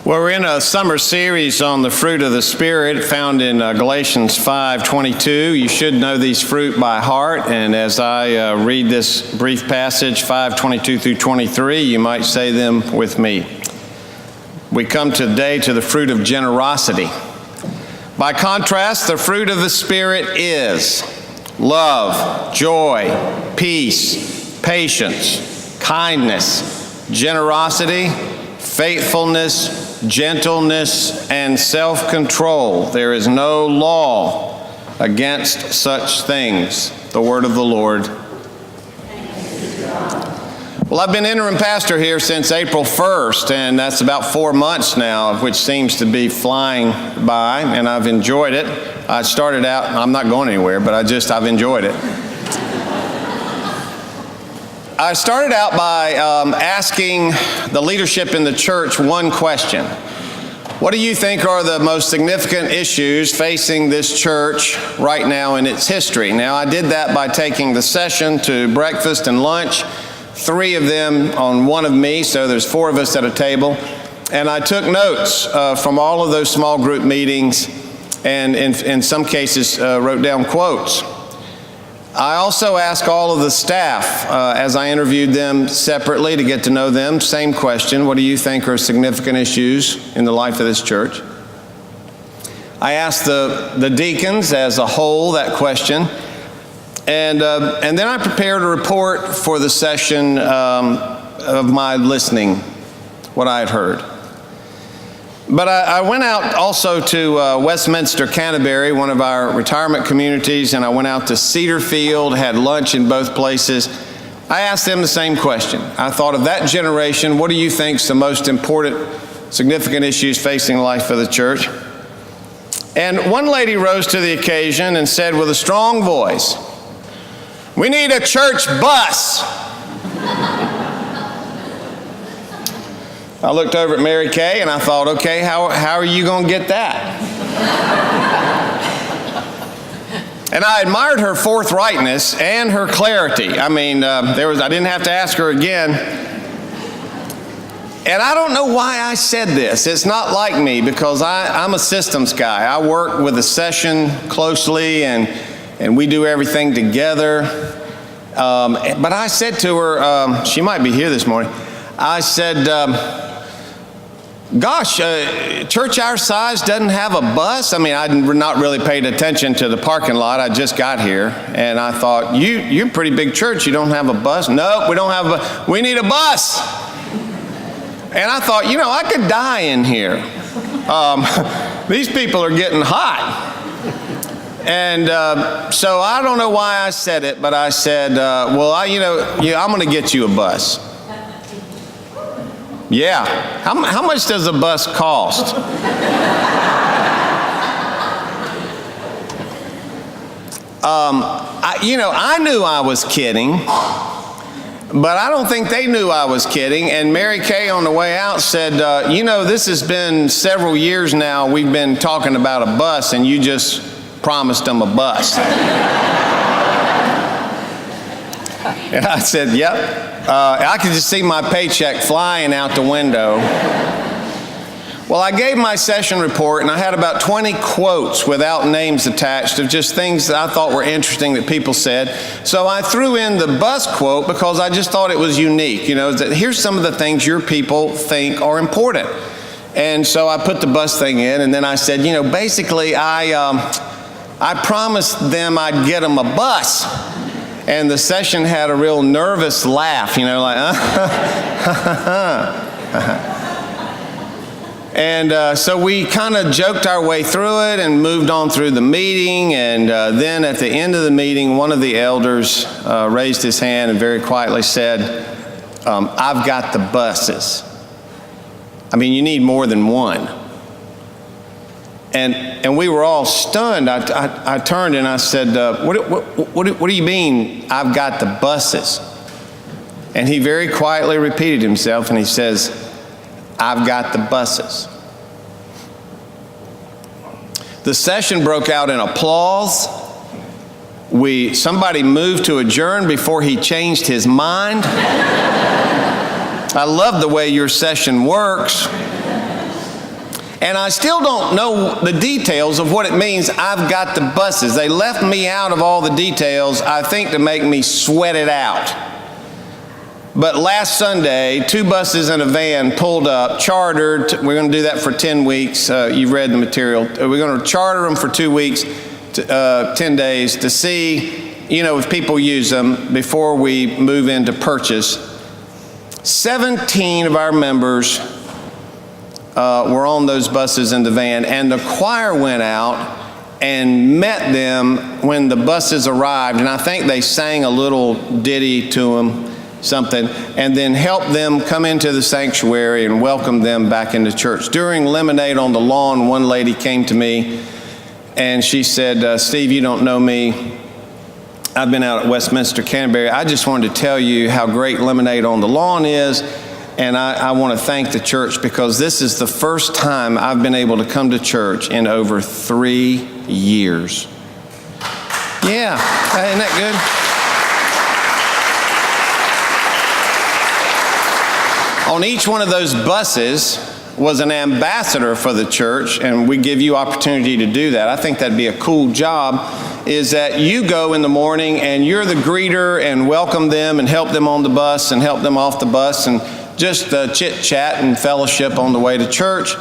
Well, we're in a summer series on the fruit of the Spirit found in Galatians 5:22. You should know these fruit by heart, and as I read this brief passage, 5:22 through 23, you might say them with me. We come today to the fruit of generosity. By contrast, the fruit of the Spirit is love, joy, peace, patience, kindness, generosity, faithfulness, gentleness, and self-control. There is no law against such things. The word of the Lord. Well, I've been interim pastor here since April 1st, and that's about 4 months now, which seems to be flying by, and I've enjoyed it. I started out, I'm not going anywhere, but I've enjoyed it. I started out by asking the leadership in the church one question. What do you think are the most significant issues facing this church right now in its history? Now, I did that by taking the session to breakfast and lunch, 3 of them on one of me, so there's 4 of us at a table. And I took notes from all of those small group meetings, and in some cases wrote down quotes. I also asked all of the staff as I interviewed them separately to get to know them. Same question, what do you think are significant issues in the life of this church? I asked the deacons as a whole that question. And then I prepared a report for the session of my listening, what I had heard. But I went out also to Westminster, Canterbury, one of our retirement communities, and I went out to Cedarfield, had lunch in both places. I asked them the same question. I thought of that generation, what do you think is the most important, significant issues facing the life of the church? And one lady rose to the occasion and said with a strong voice, "We need a church bus." I looked over at Mary Kay and I thought, okay, how are you going to get that? And I admired her forthrightness and her clarity. I mean, I didn't have to ask her again. And I don't know why I said this. It's not like me because I'm a systems guy. I work with the session closely and we do everything together. But I said to her, she might be here this morning, I said, gosh, church our size doesn't have a bus? I mean, I'd not really paid attention to the parking lot. I just got here, and I thought, you're a pretty big church. You don't have a bus? Nope, we don't have a bus. We need a bus. And I thought, I could die in here. These people are getting hot. And so I don't know why I said it, but I said, I'm going to get you a bus. Yeah. How much does a bus cost? I knew I was kidding, but I don't think they knew I was kidding. And Mary Kay on the way out said, this has been several years now. We've been talking about a bus, and you just promised them a bus. And I said, yep. I could just see my paycheck flying out the window. Well, I gave my session report, and I had about 20 quotes without names attached of just things that I thought were interesting that people said. So I threw in the bus quote because I just thought it was unique. That here's some of the things your people think are important. And so I put the bus thing in, and then I said, basically I promised them I'd get them a bus. And the session had a real nervous laugh, And so we kind of joked our way through it and moved on through the meeting. And then at the end of the meeting, one of the elders raised his hand and very quietly said, I've got the buses. I mean, you need more than one. And we were all stunned. I turned and I said, what do you mean I've got the buses? And he very quietly repeated himself and he says, I've got the buses. The session broke out in applause. Somebody moved to adjourn before he changed his mind. I love the way your session works. And I still don't know the details of what it means, I've got the buses. They left me out of all the details, I think, to make me sweat it out. But last Sunday, 2 buses and a van pulled up, chartered. We're going to do that for 10 weeks. You've read the material. We're going to charter them for 2 weeks, 10 days, to see, if people use them before we move into purchase. 17 of our members were on those buses in the van, and the choir went out and met them when the buses arrived. And I think they sang a little ditty to them, something, and then help them come into the sanctuary and welcome them back into church. During Lemonade on the Lawn, one lady came to me and she said, Steve, you don't know me. I've been out at Westminster, Canterbury. I just wanted to tell you how great Lemonade on the Lawn is, and I want to thank the church because this is the first time I've been able to come to church in over 3 years. Yeah, isn't that good? On each one of those buses was an ambassador for the church, and we give you opportunity to do that. I think that'd be a cool job, is that you go in the morning and you're the greeter and welcome them and help them on the bus and help them off the bus and just chit-chat and fellowship on the way to church.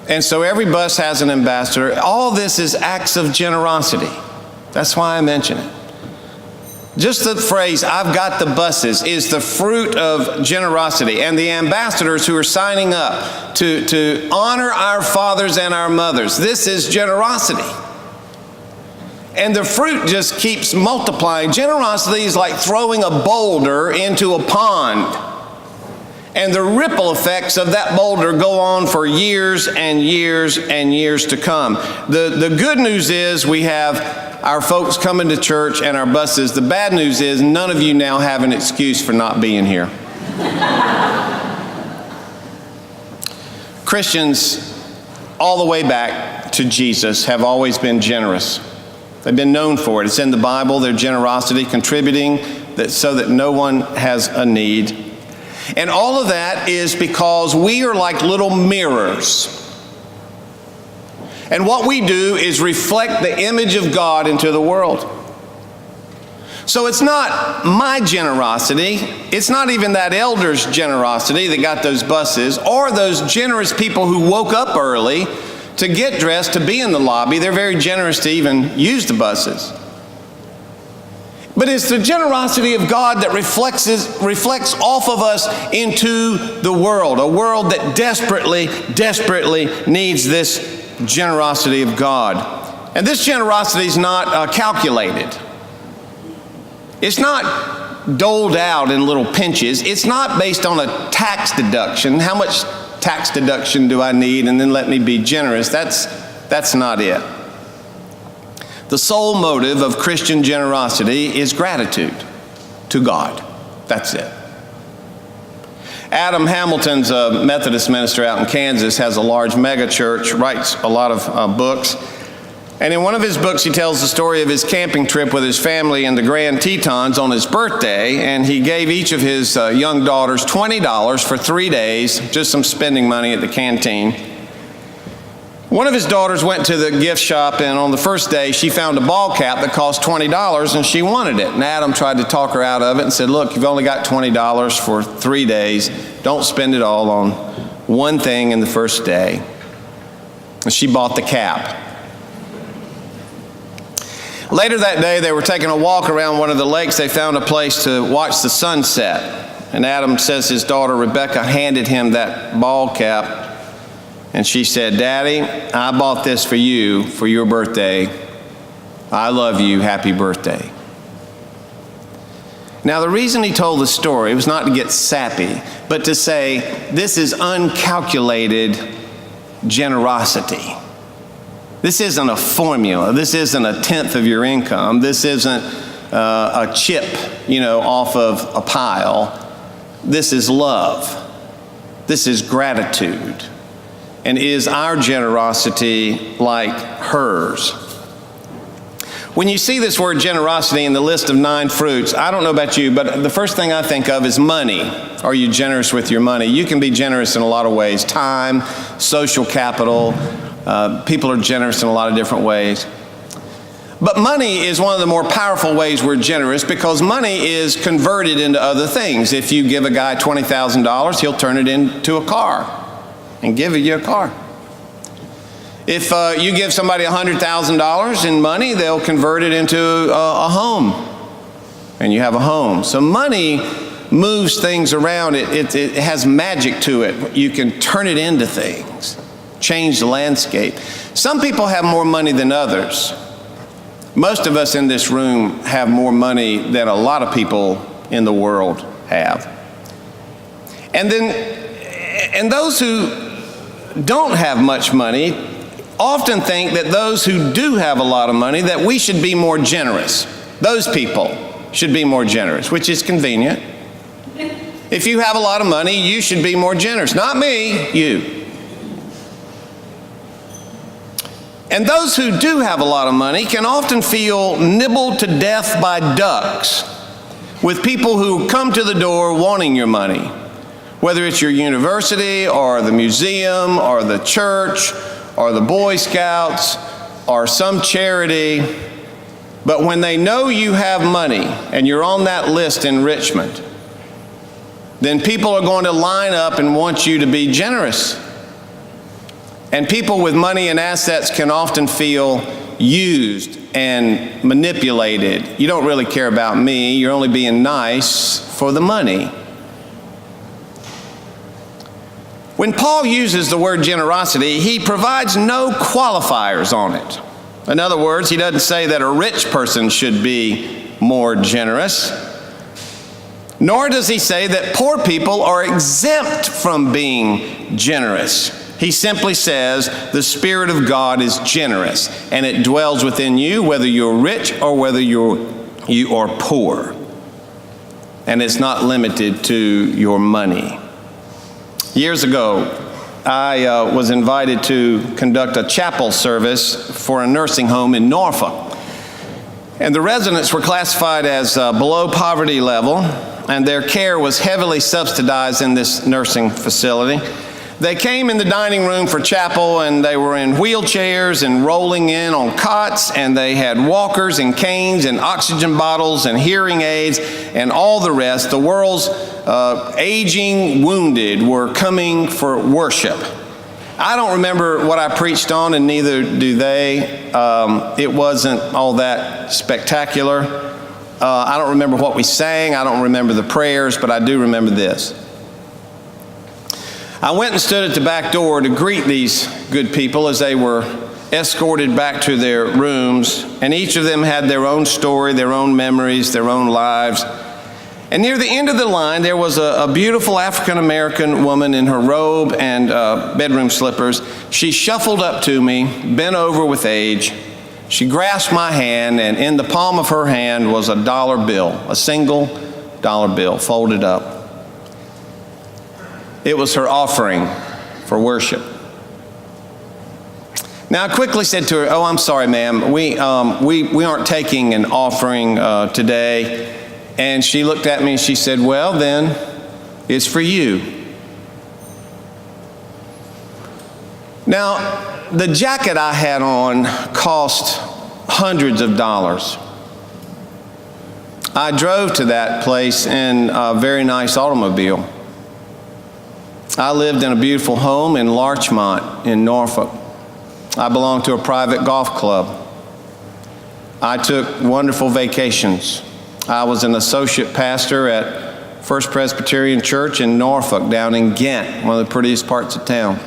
And so every bus has an ambassador. All this is acts of generosity. That's why I mention it. Just the phrase, I've got the buses, is the fruit of generosity. And the ambassadors who are signing up to honor our fathers and our mothers, this is generosity. And the fruit just keeps multiplying. Generosity is like throwing a boulder into a pond. And the ripple effects of that boulder go on for years and years and years to come. The good news is we have our folks coming to church and our buses. The bad news is none of you now have an excuse for not being here. Christians, all the way back to Jesus, have always been generous. They've been known for it. It's in the Bible, their generosity, contributing so that no one has a need. And all of that is because we are like little mirrors. And what we do is reflect the image of God into the world. So it's not my generosity, it's not even that elder's generosity that got those buses, or those generous people who woke up early to get dressed to be in the lobby. They're very generous to even use the buses. But it's the generosity of God that reflects off of us into the world, a world that desperately, desperately needs this generosity of God. And this generosity is not calculated. It's not doled out in little pinches. It's not based on a tax deduction. How much tax deduction do I need, and then let me be generous? That's not it. The sole motive of Christian generosity is gratitude to God. That's it. Adam Hamilton's a Methodist minister out in Kansas, has a large mega church, writes a lot of books. And in one of his books, he tells the story of his camping trip with his family in the Grand Tetons on his birthday. And he gave each of his young daughters $20 for 3 days, just some spending money at the canteen. One of his daughters went to the gift shop, and on the first day, she found a ball cap that cost $20, and she wanted it. And Adam tried to talk her out of it and said, look, you've only got $20 for 3 days. Don't spend it all on one thing in the first day. And she bought the cap. Later that day, they were taking a walk around one of the lakes. They found a place to watch the sunset. And Adam says his daughter, Rebecca, handed him that ball cap. And she said, Daddy, I bought this for you for your birthday. I love you. Happy birthday. Now, the reason he told the story was not to get sappy, but to say this is uncalculated generosity. This isn't a formula. This isn't a tenth of your income. This isn't a chip, off of a pile. This is love. This is gratitude. And is our generosity like hers? When you see this word generosity in the list of 9 fruits, I don't know about you, but the first thing I think of is money. Are you generous with your money? You can be generous in a lot of ways. Time, social capital. People are generous in a lot of different ways. But money is one of the more powerful ways we're generous because money is converted into other things. If you give a guy $20,000, he'll turn it into a car and give you a car. If you give somebody $100,000 in money, they'll convert it into a home, and you have a home. So money moves things around. It has magic to it. You can turn it into things, change the landscape. Some people have more money than others. Most of us in this room have more money than a lot of people in the world have. And those who don't have much money often think that those who do have a lot of money, that we should be more generous. Those people should be more generous, which is convenient. If you have a lot of money, you should be more generous. Not me, you. And those who do have a lot of money can often feel nibbled to death by ducks with people who come to the door wanting your money, whether it's your university or the museum or the church or the Boy Scouts, or some charity. But when they know you have money and you're on that list in Richmond, then people are going to line up and want you to be generous. And people with money and assets can often feel used and manipulated. You don't really care about me, you're only being nice for the money. When Paul uses the word generosity, he provides no qualifiers on it. In other words, he doesn't say that a rich person should be more generous, nor does he say that poor people are exempt from being generous. He simply says the Spirit of God is generous, and it dwells within you, whether you're rich or whether you are poor. And it's not limited to your money. Years ago, I was invited to conduct a chapel service for a nursing home in Norfolk. And the residents were classified as below poverty level, and their care was heavily subsidized in this nursing facility. They came in the dining room for chapel, and they were in wheelchairs and rolling in on cots, and they had walkers and canes and oxygen bottles and hearing aids and all the rest. The world's aging wounded were coming for worship. I don't remember what I preached on, and neither do they. It wasn't all that spectacular. I don't remember what we sang. I don't remember the prayers, but I do remember this. I went and stood at the back door to greet these good people as they were escorted back to their rooms, and each of them had their own story, their own memories, their own lives. And near the end of the line, there was a beautiful African-American woman in her robe and bedroom slippers. She shuffled up to me, bent over with age. She grasped my hand, and in the palm of her hand was a dollar bill, a single dollar bill folded up. It was her offering for worship. Now, I quickly said to her, "Oh, I'm sorry, ma'am. We aren't taking an offering today." And she looked at me and she said, "Well, then, it's for you." Now, the jacket I had on cost hundreds of dollars. I drove to that place in a very nice automobile. I lived in a beautiful home in Larchmont in Norfolk. I belonged to a private golf club. I took wonderful vacations. I was an associate pastor at First Presbyterian Church in Norfolk, down in Ghent, one of the prettiest parts of town.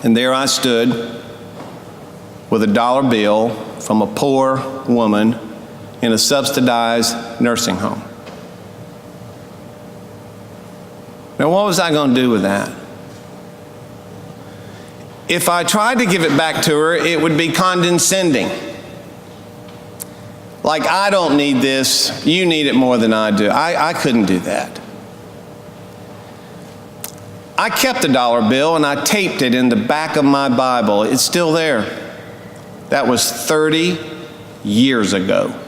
And there I stood with a dollar bill from a poor woman in a subsidized nursing home. Now, what was I going to do with that? If I tried to give it back to her, it would be condescending. Like, I don't need this, you need it more than I do. I couldn't do that. I kept the dollar bill and I taped it in the back of my Bible. It's still there. That was 30 years ago.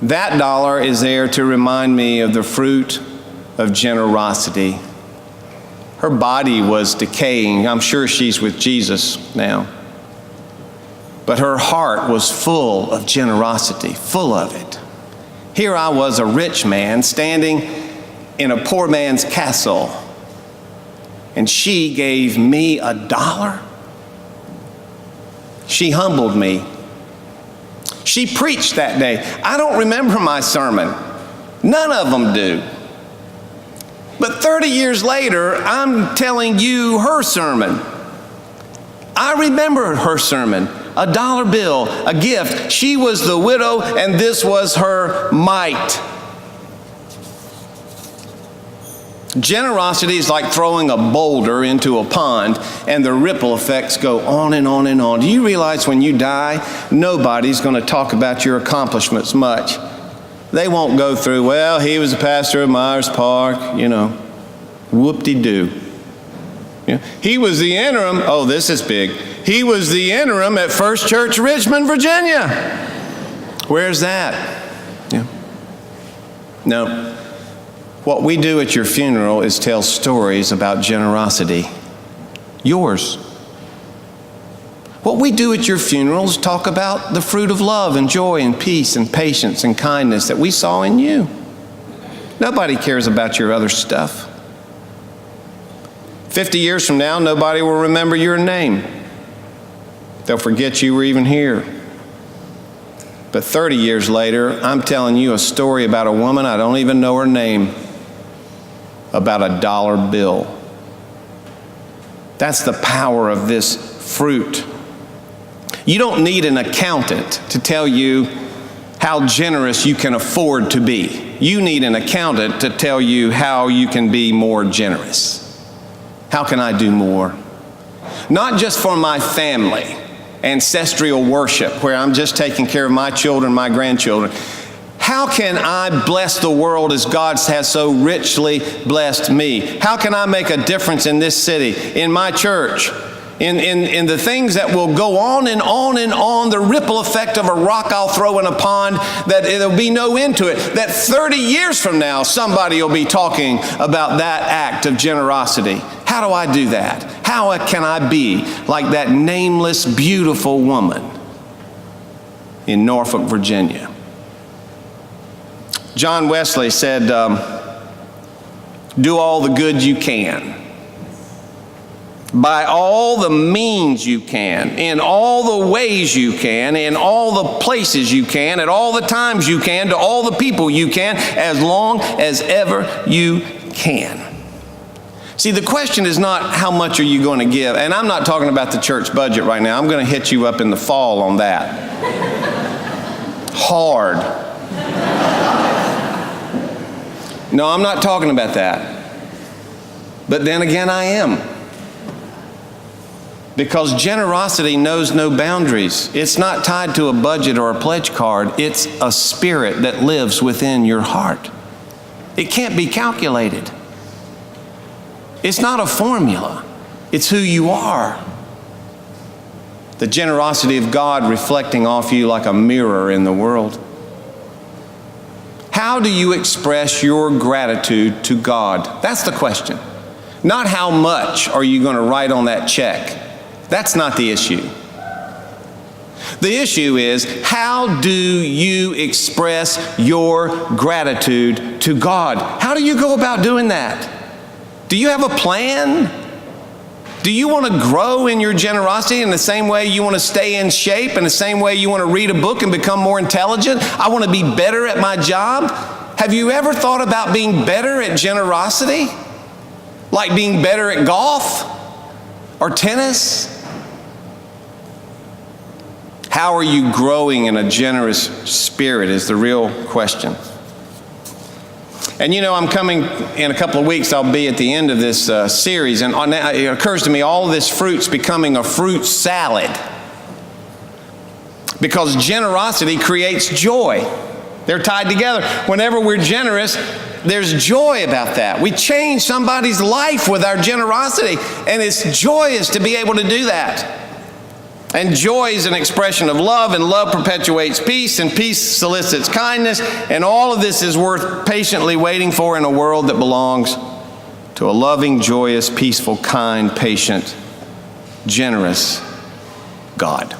That dollar is there to remind me of the fruit of generosity. Her body was decaying. I'm sure she's with Jesus now. But her heart was full of generosity, full of it. Here I was, a rich man, standing in a poor man's castle, and she gave me $1. She humbled me. She preached that day. I don't remember my sermon. None of them do. But 30 years later, I'm telling you her sermon. I remember her sermon. $1 bill, a gift. She was the widow, and this was her mite. Generosity is like throwing a boulder into a pond, and the ripple effects go on and on and on. Do you realize when you die, nobody's going to talk about your accomplishments much? They won't go through, well, he was a pastor of Myers Park, whoop-de-doo. He was the interim, oh, this is big. He was the interim at First Church, Richmond, Virginia. Where's that? No. What we do at your funeral is tell stories about generosity. Yours. What we do at your funerals talk about the fruit of love and joy and peace and patience and kindness that we saw in you. Nobody cares about your other stuff. 50 years from now, nobody will remember your name. They'll forget you were even here. But 30 years later, I'm telling you a story about a woman, I don't even know her name, about $1 bill. That's the power of this fruit. You don't need an accountant to tell you how generous you can afford to be. You need an accountant to tell you how you can be more generous. How can I do more? Not just for my family, ancestral worship, where I'm just taking care of my children, my grandchildren. How can I bless the world as God has so richly blessed me? How can I make a difference in this city, in my church, in the things that will go on and on and on, the ripple effect of a rock I'll throw in a pond, that there'll be no end to it, that 30 years from now, somebody will be talking about that act of generosity. How do I do that? How can I be like that nameless, beautiful woman in Norfolk, Virginia? John Wesley said, do all the good you can, by all the means you can, in all the ways you can, in all the places you can, at all the times you can, to all the people you can, as long as ever you can. See, the question is not how much are you going to give, and I'm not talking about the church budget right now. I'm going to hit you up in the fall on that. Hard. No, I'm not talking about that. But then again, I am. Because generosity knows no boundaries. It's not tied to a budget or a pledge card. It's a spirit that lives within your heart. It can't be calculated. It's not a formula. It's who you are. The generosity of God reflecting off you like a mirror in the world. How do you express your gratitude to God? That's the question. Not how much are you going to write on that check. That's not the issue. The issue is, how do you express your gratitude to God? How do you go about doing that? Do you have a plan? Do you want to grow in your generosity in the same way you want to stay in shape, in the same way you want to read a book and become more intelligent? I want to be better at my job. Have you ever thought about being better at generosity? Like being better at golf or tennis? How are you growing in a generous spirit is the real question. And I'm coming in a couple of weeks, I'll be at the end of this series, and it occurs to me all this fruit's becoming a fruit salad. Because generosity creates joy. They're tied together. Whenever we're generous, there's joy about that. We change somebody's life with our generosity, and it's joyous to be able to do that. And joy is an expression of love, and love perpetuates peace, and peace solicits kindness, and all of this is worth patiently waiting for in a world that belongs to a loving, joyous, peaceful, kind, patient, generous God.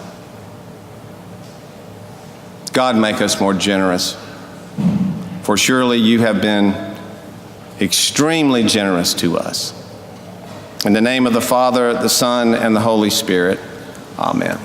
God, make us more generous, for surely you have been extremely generous to us. In the name of the Father, the Son, and the Holy Spirit, amen.